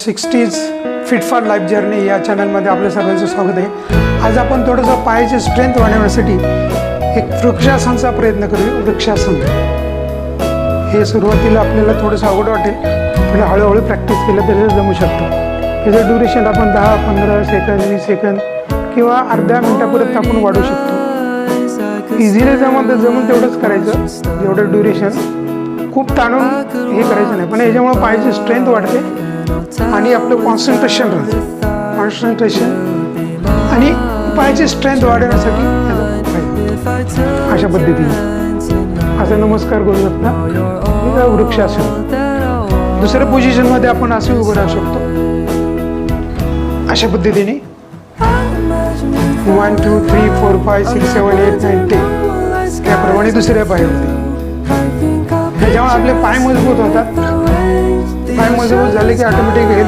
60s fit for life journey या चॅनलमध्ये आपल्या सर्वांचं स्वागत आहे. आज आपण थोडंसं पायाची स्ट्रेंथ वाढवण्यासाठी एक वृक्षासनचा प्रयत्न करूया. वृक्षासन हे सुरुवातीला आपल्याला थोडंसं अवघड वाटेल, पण हळूहळू प्रॅक्टिस केलं तरी जमू शकतं. याचं ड्युरेशन आपण 10-15 सेकंद 20 सेकंद किंवा अर्ध्या मिनटापर्यंत आपण वाढवू शकतो. इझिली जमून तेवढंच करायचं, जेवढं ड्युरेशन. खूप ताणून हे करायचं नाही, पण याच्यामुळे पायाची स्ट्रेंथ वाढते आणि आपलं कॉन्सन्ट्रेशन राहतं. कॉन्सन्ट्रेशन आणि पायाची स्ट्रेंथ वाढवण्यासाठी अशा पद्धतीने असं नमस्कार करू शकता. वृक्षासन. दुसऱ्या पोझिशनमध्ये आपण असे उभं राहू शकतो अशा पद्धतीने. 1 2 3 4 5 6 7 8 9 10 त्याप्रमाणे दुसऱ्या पायावरती. त्याच्यामुळे आपले पाय मजबूत होतात. पाय मजबूत झाले की ऑटोमॅटिक हेल्थ